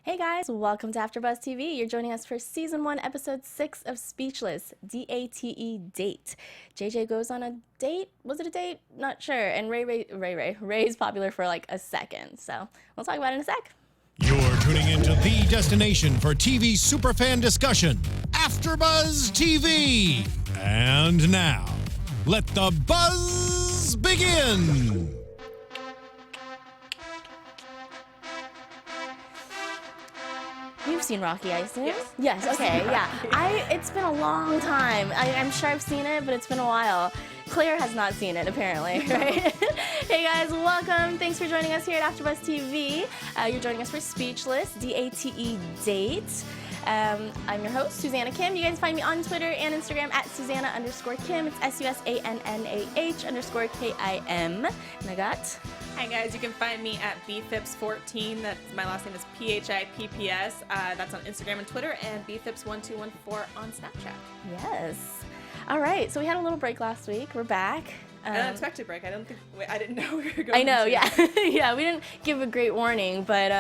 Hey guys, welcome to AfterBuzz TV. You're joining us for Season 1, Episode 6 of Speechless, D-A-T-E, Date. JJ goes on a date? Was it a date? Not sure. And Ray's popular for like a second. So we'll talk about it in a sec. You're tuning into the destination for TV superfan discussion, AfterBuzz TV. And now, let the buzz begin. You've seen Rocky, I assume? Yes. Okay, yeah. It's been a long time. I'm sure I've seen it, but it's been a while. Claire has not seen it, apparently, right? Hey guys, welcome. Thanks for joining us here at AfterBuzz TV. You're joining us for Speechless, D-A-T-E, Date. I'm your host, Susanna Kim. You guys find me on Twitter and Instagram at Susanna_Kim. It's SUSANNAH_KIM. And I got... Hi guys, you can find me at bfips14. That's my last name is PHIPPS. That's on Instagram and Twitter, and bfips1214 on Snapchat. Yes. All right, so we had a little break last week. We're back. An unexpected break. I didn't know we were going. I know, to. yeah. Yeah, we didn't give a great warning, but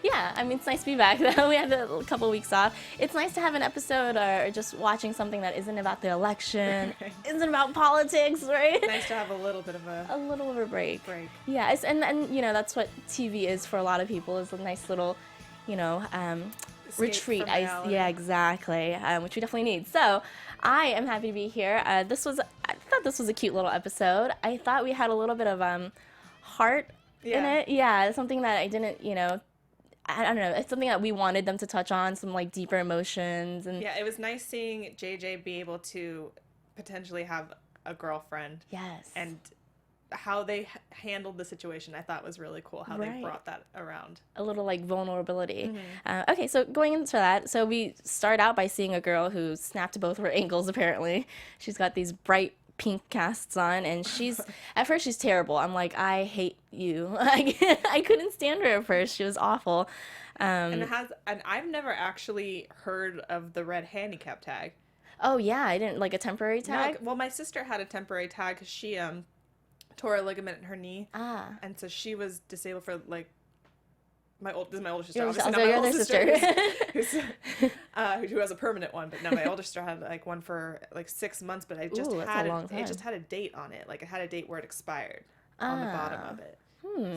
yeah, I mean, it's nice to be back. We had a couple weeks off. It's nice to have an episode or just watching something that isn't about the election, isn't about politics, right? Nice to have a little bit of a break. Yeah, and you know, that's what TV is for a lot of people, is a nice little, you know, retreat. Yeah, exactly, which we definitely need. So I am happy to be here. I thought this was a cute little episode. I thought we had a little bit of heart in it. Yeah, something that I didn't, you know, I don't know. It's something that we wanted them to touch on, some like deeper emotions. And yeah, it was nice seeing JJ be able to potentially have a girlfriend. Yes. And how they handled the situation, I thought was really cool, how they brought that around. A little like vulnerability. Okay, so going into that, so we start out by seeing a girl who snapped both her ankles, apparently. She's got these bright pink casts on, and at first she's terrible. I'm like, I hate you. I couldn't stand her at first. She was awful. And I've never actually heard of the red handicap tag. Oh yeah, I didn't, like a temporary tag? No, well, my sister had a temporary tag because she tore a ligament in her knee. And so she was disabled for like this is my older sister. Obviously not my older sister. Who has a permanent one, but no, my older sister had like one for like 6 months, but it just had a date on it. Like it had a date where it expired on the bottom of it.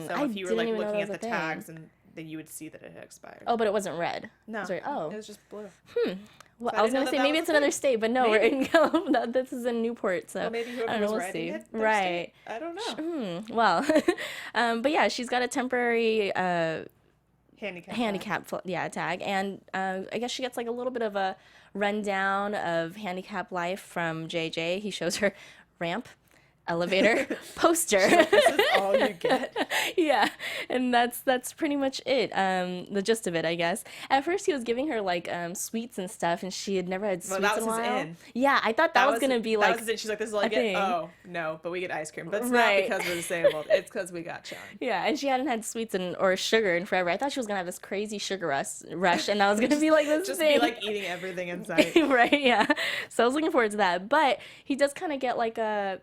So if you were like looking at the tags, and then you would see that it had expired. Oh, but it wasn't red. No. It was just blue. Well, I was going to say, maybe it's another state, but no, we're in California. This is in Newport, so well, maybe whoever was writing it, right. I don't know. Well, but yeah, she's got a temporary handicap tag, and I guess she gets like a little bit of a rundown of handicap life from JJ. He shows her ramp, elevator, poster. This is all you get. Yeah, and that's pretty much it. The gist of it, I guess. At first, he was giving her like sweets and stuff, and she had never had sweets that in a was while. his in. Yeah, I thought that was gonna be like. That was his in. She's like, "This is all I get." Thing. Oh no, but we get ice cream. But it's not because we're disabled. It's because we got Sean. Yeah, and she hadn't had sweets or sugar in forever. I thought she was gonna have this crazy sugar rush, and that was gonna be like this just thing. Be like eating everything in sight. Right? Yeah. So I was looking forward to that, but he does kind of get like a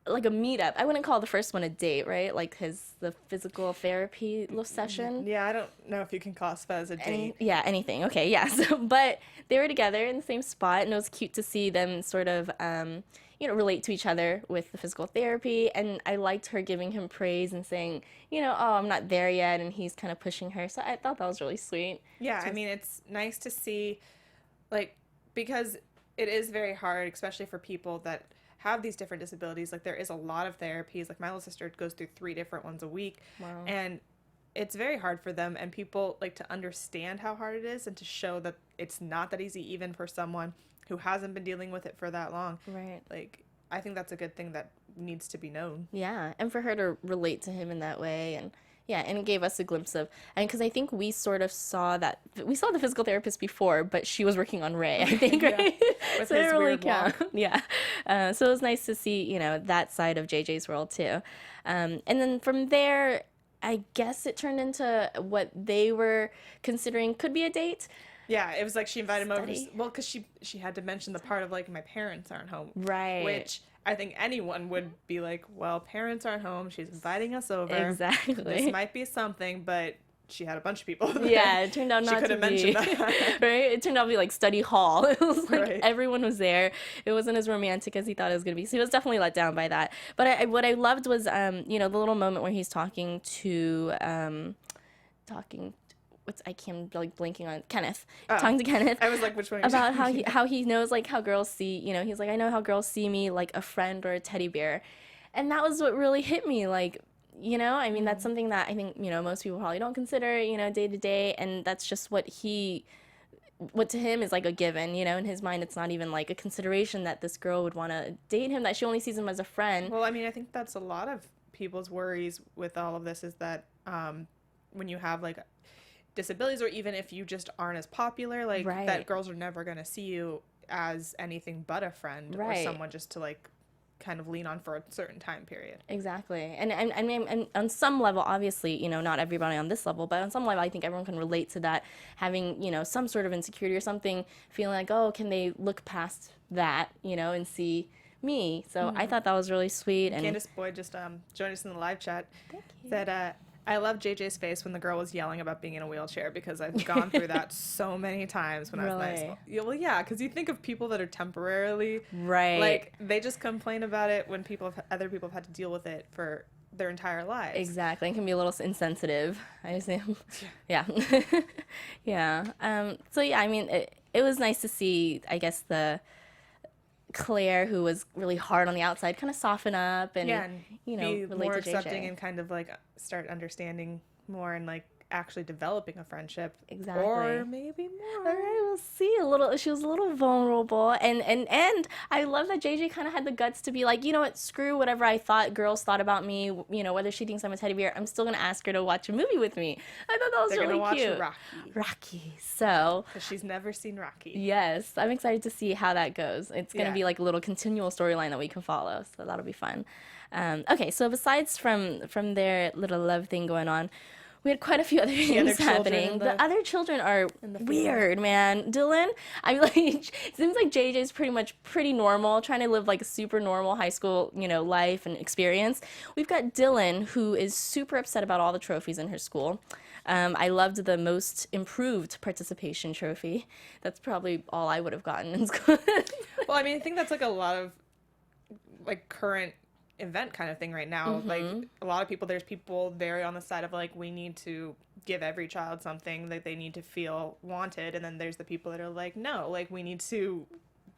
meetup. I wouldn't call the first one a date, right? Like the physical therapy little session. Yeah, I don't know if you can classify as a date. Anything. Okay, yeah. So, but they were together in the same spot, and it was cute to see them sort of, relate to each other with the physical therapy. And I liked her giving him praise and saying, oh, I'm not there yet, and he's kind of pushing her. So I thought that was really sweet. Yeah, I mean, it's nice to see, like, because it is very hard, especially for people that have these different disabilities. Like there is a lot of therapies. Like my little sister goes through 3 different ones a week. Wow. And it's very hard for them, and people like to understand how hard it is and to show that it's not that easy even for someone who hasn't been dealing with it for that long. Right. Like I think that's a good thing that needs to be known. Yeah, and for her to relate to him in that way, and yeah, and it gave us a glimpse of, and because I think we sort of saw the physical therapist before, but she was working on Ray, I think, right? With so his it really weird count. walk. Yeah. So it was nice to see, that side of JJ's world too. And then from there, I guess it turned into what they were considering could be a date. Yeah, it was like she invited him over. Well, because she had to mention the part of like my parents aren't home, right? Which I think anyone would be like, well, parents aren't home. She's inviting us over. Exactly. This might be something, but she had a bunch of people. Yeah, it turned out not to be. She could have mentioned that. Right? It turned out to be like study hall. It was like everyone was there. It wasn't as romantic as he thought it was going to be. So he was definitely let down by that. But what I loved was, the little moment where he's talking to, I can't blinking on Kenneth. Talking to Kenneth. I was like, which one? About how he knows like how girls see, he's like, I know how girls see me like a friend or a teddy bear. And that was what really hit me. Like, that's something that I think, most people probably don't consider, day to day. And that's just what to him is like a given, in his mind. It's not even like a consideration that this girl would want to date him, that she only sees him as a friend. Well, I mean, I think that's a lot of people's worries with all of this is that when you have like disabilities, or even if you just aren't as popular, like that girls are never going to see you as anything but a friend or someone just to like kind of lean on for a certain time period. Exactly. And I mean, and on some level, obviously, not everybody on this level, but on some level, I think everyone can relate to that, having, some sort of insecurity or something, feeling like, oh, can they look past that, and see me? So I thought that was really sweet. And Candace Boyd just joined us in the live chat. Thank you. Said, I love JJ's face when the girl was yelling about being in a wheelchair, because I've gone through that so many times when I was in high school. Yeah, well, yeah, because you think of people that are temporarily like they just complain about it when other people have had to deal with it for their entire lives. Exactly, it can be a little insensitive. I assume. Yeah. Yeah. So yeah, I mean, it was nice to see, I guess, the Claire, who was really hard on the outside, kind of soften up and be relate more to accepting JJ. and kind of like start understanding more and like actually developing a friendship. Exactly. Or maybe more. All right, we'll see. She was a little vulnerable, and I love that JJ kind of had the guts to be like, you know what, screw whatever I thought girls thought about me. Whether she thinks I'm a teddy bear, I'm still gonna ask her to watch a movie with me. I thought that was really cute. They're gonna watch Rocky. So. Because she's never seen Rocky. Yes, I'm excited to see how that goes. It's gonna be like a little continual storyline that we can follow, so that'll be fun. Okay, so besides from their little love thing going on, we had quite a few other things happening. The other children are weird, man. Dylan, I mean, like, it seems like JJ's pretty normal, trying to live like a super normal high school, life and experience. We've got Dylan, who is super upset about all the trophies in her school. I loved the most improved participation trophy. That's probably all I would have gotten in school. Well, I mean, I think that's like a lot of like current event kind of thing right now. Like a lot of people, there's people very on the side of like, we need to give every child something that they need to feel wanted, and then there's the people that are like, no, like we need to,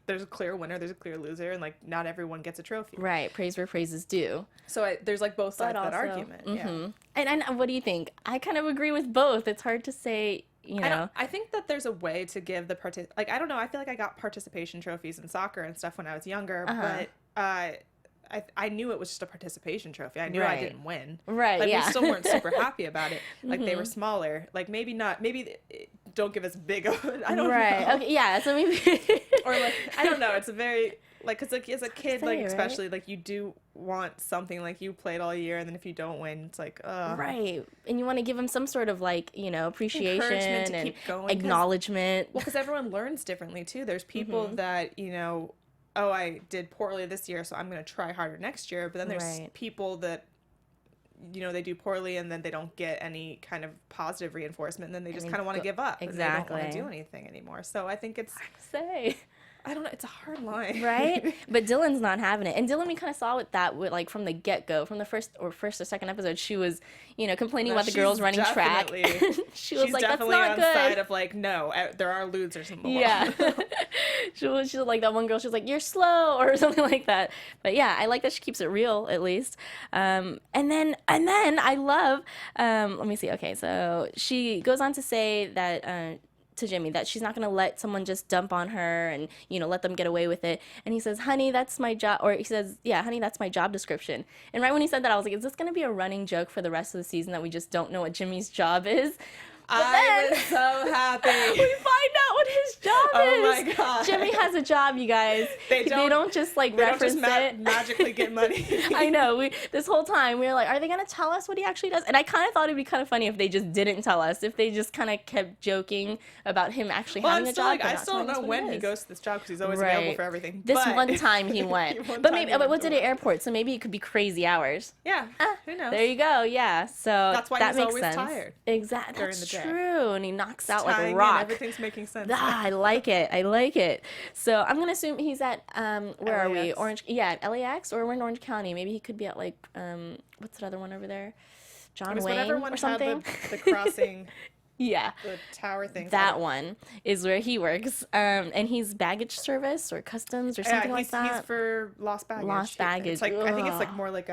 there's a clear winner, there's a clear loser, and like not everyone gets a trophy. Right, praise where praise is due. So there's like both sides of that argument. Yeah. And what do you think? I kind of agree with both. It's hard to say, I think that there's a way to give the I don't know, I feel like I got participation trophies in soccer and stuff when I was younger, but I knew it was just a participation trophy. I knew I didn't win. Right, like, we still weren't super happy about it. Like, they were smaller. Like, maybe don't give us big, I don't know. Okay, yeah, so maybe. Or, like, I don't know. It's a very, like, because, like, as a kid, like, especially, like, you do want something, like, you played all year, and then if you don't win, it's like, Right. And you want to give them some sort of, like, appreciation encouragement to and keep going, acknowledgement. Well, because everyone learns differently, too. There's people that, oh, I did poorly this year, so I'm going to try harder next year. But then there's people that, they do poorly and then they don't get any kind of positive reinforcement, and then they just kind of want to give up. Exactly. And they don't want to do anything anymore. So I think it's... I don't know. It's a hard line. Right? But Dylan's not having it. And Dylan, we kind of saw that with, like, from the get-go. From the first or second episode, she was, complaining about the girls running track. She was like, that's not good. She's definitely on side of, like, no, there are losers in the world. Yeah. She was like, that one girl, she was like, you're slow, or something like that. But yeah, I like that she keeps it real, at least. And then I love, let me see. Okay, so she goes on to say that, to Jimmy, that she's not going to let someone just dump on her and, let them get away with it. And he says, honey, that's my job. Or he says, yeah, honey, that's my job description. And right when he said that, I was like, is this going to be a running joke for the rest of the season that we just don't know what Jimmy's job is? I was so happy. We find out what his job is. Oh my God. Jimmy has a job, you guys. They don't just like reference it. Magically get money. I know. This whole time we were like, are they gonna tell us what he actually does? And I kind of thought it'd be kind of funny if they just didn't tell us. If they just kind of kept joking about him actually having a job. I still don't know when he goes to this job because he's always available for everything. This one time he went. But what's at an airport? So maybe it could be crazy hours. Yeah. Who knows? There you go. Yeah. So that's why that he's makes always sense. Tired. Exactly. That's true. And he knocks out like a and rock. Everything's making sense. I like it. So I'm gonna assume he's at where are we? Orange. Yeah, at LAX, or we're in Orange County. Maybe he could be at like what's that other one over there? John Wayne or something. The crossing. Yeah. The tower thing. That one is where he works. And he's baggage service or customs or something like that. He's for lost baggage. Lost baggage. It's like, I think it's like more like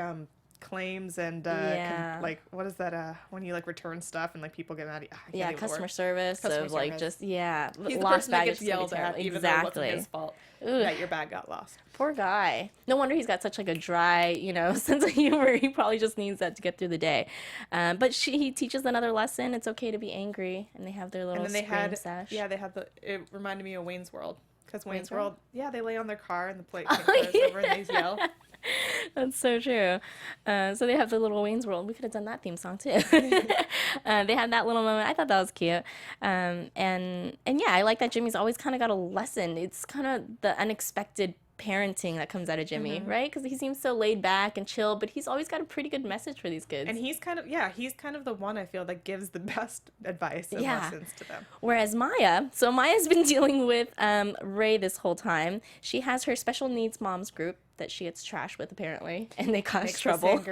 claims and like what is that when you like return stuff and like people get mad at customer service of like just he's lost the person baggage that gets yelled at even though it wasn't his fault that your bag got lost. Poor guy. No wonder he's got such like a dry sense of humor. He probably just needs that to get through the day. But he teaches another lesson. It's okay to be angry, and they have their little scream sesh. They had it reminded me of Wayne's World, because Wayne's World they lay on their car and the plate goes over and they yell. That's so true. So they have the little Wayne's World. We could have done that theme song too. They had that little moment. I thought that was cute. And yeah, I like that Jimmy's always kind of got a lesson. It's kind of the unexpected parenting that comes out of Jimmy, right? Because he seems so laid back and chill, but he's always got a pretty good message for these kids. And he's kind of the one I feel that gives the best advice and lessons to them. Whereas Maya's been dealing with Ray this whole time. She has her special needs moms group that she gets trashed with apparently, and they cause trouble.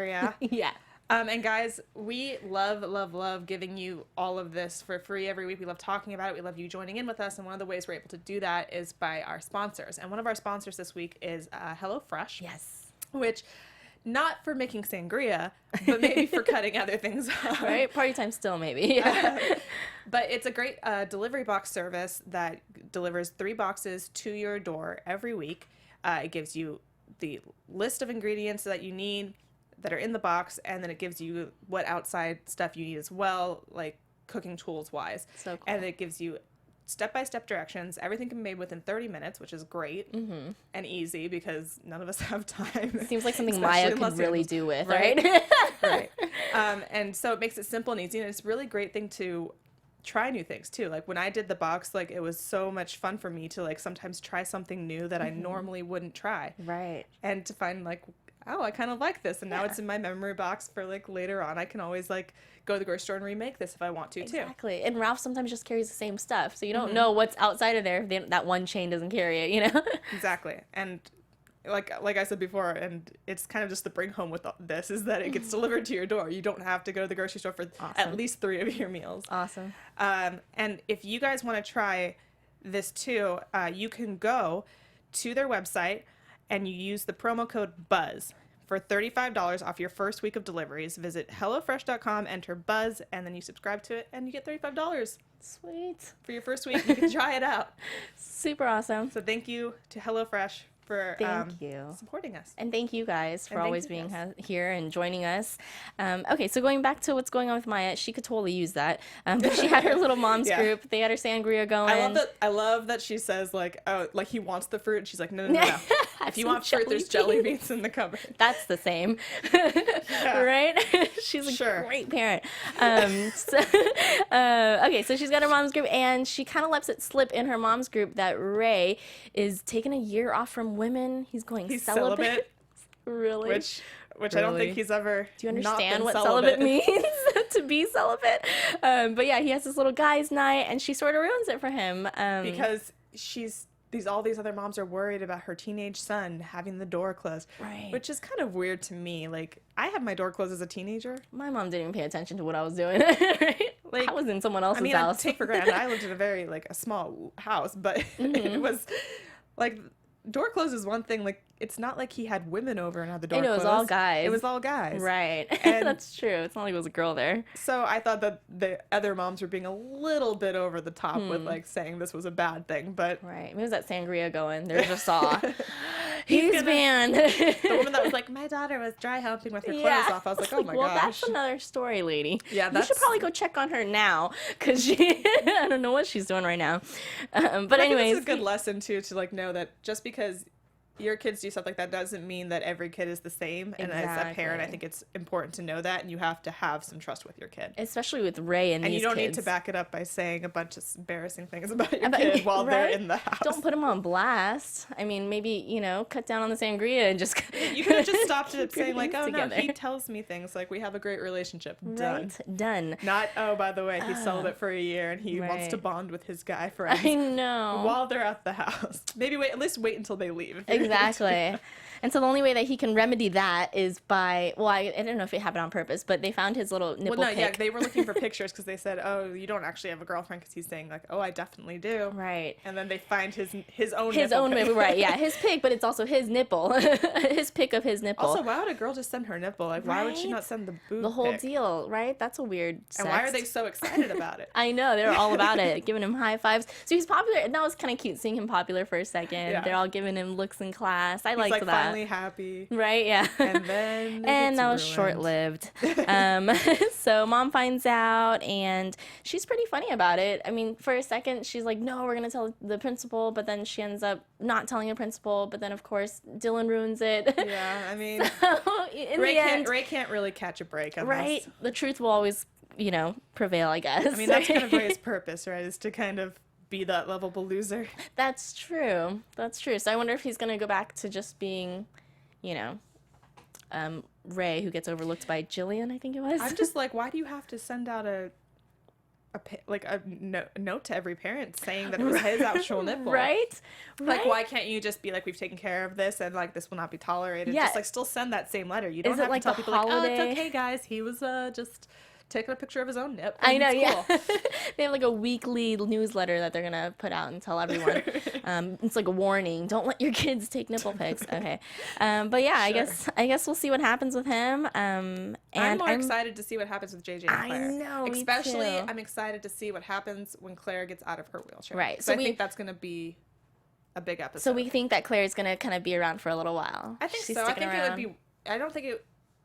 Yeah. And guys, we love giving you all of this for free every week. We love talking about it. We love you joining in with us. And one of the ways we're able to do that is by our sponsors. And one of our sponsors this week is HelloFresh. Yes. Which, not for making sangria, but maybe for cutting other things off. Right? Party time still, maybe. But it's a great delivery box service that delivers 3 boxes to your door every week. It gives you the list of ingredients that you need that are in the box, and then it gives you what outside stuff you need as well, like cooking tools wise. So cool. And it gives you step-by-step directions. Everything can be made within 30 minutes, which is great and easy because none of us have time. Seems like something Maya could really do with, right? Right. And so it makes it simple and easy, and it's a really great thing to try new things too. Like when I did the box, like it was so much fun for me to like sometimes try something new that I normally wouldn't try. Right. And to find like, oh, I kind of like this, and now it's in my memory box for like later on. I can always like go to the grocery store and remake this if I want to too. Exactly. And Ralph sometimes just carries the same stuff, so you don't know what's outside of there if that one chain doesn't carry it, Exactly. And like I said before, and it's kind of just the bring home with this is that it gets delivered to your door. You don't have to go to the grocery store for at least 3 of your meals. Awesome. And if you guys want to try this too, you can go to their website and you use the promo code BUZZ for $35 off your first week of deliveries. Visit HelloFresh.com, enter BUZZ, and then you subscribe to it, and you get $35. Sweet. For your first week. You can try it out. Super awesome. So thank you to HelloFresh for supporting us. And thank you guys for always being here and joining us. Okay, so going back to what's going on with Maya, she could totally use that. But she had her little mom's group. They had her sangria going. I love that she says like, oh, like he wants the fruit. And she's like, no. If you want fruit, there's jelly beans in the cupboard. That's the same. Right? She's a great parent. Okay, so she's got her mom's group, and she kind of lets it slip in her mom's group that Ray is taking a year off from women. He's celibate. Really? Which I don't think he's ever. Do you understand what celibate means? To be celibate? But yeah, he has this little guys' night, and she sort of ruins it for him. Because all these other moms are worried about her teenage son having the door closed. Right. Which is kind of weird to me. Like, I had my door closed as a teenager. My mom didn't even pay attention to what I was doing. Right? Like, I was in someone else's house. I take for granted I lived in a very, like, a small house, but it was, like, door closed is one thing. Like, it's not like he had women over and had the door closed. It was all guys. It was all guys. Right. And that's true. It's not like it was a girl there. So I thought that the other moms were being a little bit over the top with like saying this was a bad thing, but right. Maybe it was that sangria going. They're just all he's banned. The woman that was like, my daughter was dry humping with her clothes off. I was like, oh my gosh. Well, that's another story, lady. Yeah, you should probably go check on her now because she I don't know what she's doing right now. But anyways, it's a good lesson too to like know that just because your kids do stuff like that doesn't mean that every kid is the same. And as a parent, I think it's important to know that, and you have to have some trust with your kid. Especially with Ray and these you don't kids. need to back it up by saying a bunch of embarrassing things about your kid while they're in the house. Don't put them on blast. I mean, maybe, cut down on the sangria and just... You could have just stopped it saying like, oh no, he tells me things, like we have a great relationship. Done. Right? Done. Not, oh, by the way, he celibate for a year and he wants to bond with his guy friends. I know. While they're at the house. Maybe at least wait until they leave. Exactly. And so the only way that he can remedy that is by, well, I don't know if it happened on purpose, but they found his little nipple pic. Yeah, they were looking for pictures because they said, oh, you don't actually have a girlfriend, because he's saying like, oh, I definitely do. Right. And then they find his own nipple, right, yeah, his pic, but it's also his nipple. His pic of his nipple. Also, why would a girl just send her nipple? Like, why would she not send the boob The whole pic? deal, right? That's a weird sex. And why are they so excited about it? I know, they're all about it, giving him high fives. So he's popular, and that was kind of cute seeing him popular for a second. Yeah. They're all giving him looks in class. I liked that. He's like finally happy. Right, yeah. And then that was short-lived. So mom finds out, and she's pretty funny about it. I mean, for a second, she's like, no, we're going to tell the principal, but then she ends up not telling the principal, but then, of course, Dylan ruins it. Yeah, I mean, so, Ray can't really catch a break on right? this. The truth will always, prevail, I guess. I mean, that's kind of Ray's purpose, right, is to kind of be that lovable loser. That's true. So I wonder if he's going to go back to just being... Ray, who gets overlooked by Jillian, I think it was. I'm just like, why do you have to send out a note to every parent saying that it was his actual nipple? Right? Like, why can't you just be like, we've taken care of this and like this will not be tolerated? Yeah. Just like still send that same letter. You don't have to tell people like, oh, it's okay, guys. He was just taking a picture of his own nip. I know, yeah. Cool. They have like a weekly newsletter that they're gonna put out and tell everyone. It's like a warning: don't let your kids take nipple pics. Okay, but yeah, sure. I guess we'll see what happens with him. And I'm more excited to see what happens with JJ and Claire. I know, especially me too. I'm excited to see what happens when Claire gets out of her wheelchair. Right. So I think that's gonna be a big episode. So we think that Claire is gonna kind of be around for a little while. I think She's so. I think around. it would be.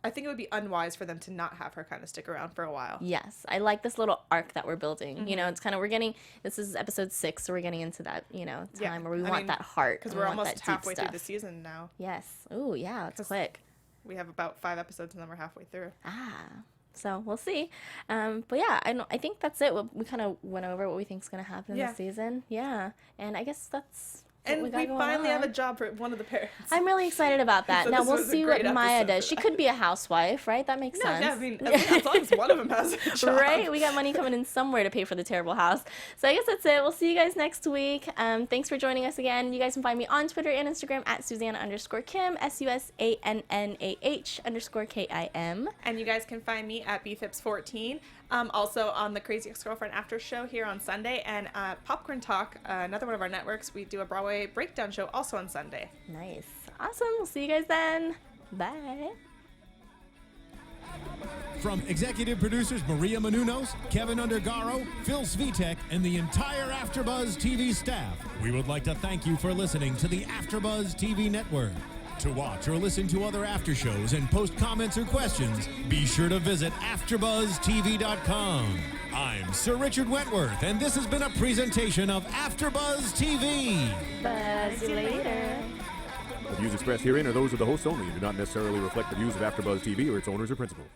I think it would be unwise for them to not have her kind of stick around for a while. Yes. I like this little arc that we're building. Mm-hmm. It's kind of, this is episode 6, so we're getting into that, time where we want that heart. Because we're almost halfway through the season now. Yes. Ooh, yeah, it's quick. We have about 5 episodes and then we're halfway through. So we'll see. But yeah, I think that's it. We kind of went over what we think is going to happen this season. Yeah. And I guess that's... And we finally have a job for one of the parents. I'm really excited about that. So now we'll see what Maya does. She could be a housewife, right? That makes sense. Yeah, I mean, as long as one of them has a job. Right? We got money coming in somewhere to pay for the terrible house. So I guess that's it. We'll see you guys next week. Thanks for joining us again. You guys can find me on Twitter and Instagram at Susanna_Kim, SUSANNAH_KIM. And you guys can find me at BFips14. Also on the Crazy Ex-Girlfriend After Show here on Sunday, and Popcorn Talk, another one of our networks. We do a Broadway breakdown show also on Sunday. Nice. Awesome. We'll see you guys then. Bye. From executive producers Maria Menounos, Kevin Undergaro, Phil Svitek, and the entire AfterBuzz TV staff, we would like to thank you for listening to the AfterBuzz TV network. To watch or listen to other after shows and post comments or questions, be sure to visit AfterBuzzTV.com. I'm Sir Richard Wentworth, and this has been a presentation of AfterBuzz TV. Buzz you later. The views expressed herein are those of the hosts only and do not necessarily reflect the views of AfterBuzz TV or its owners or principals.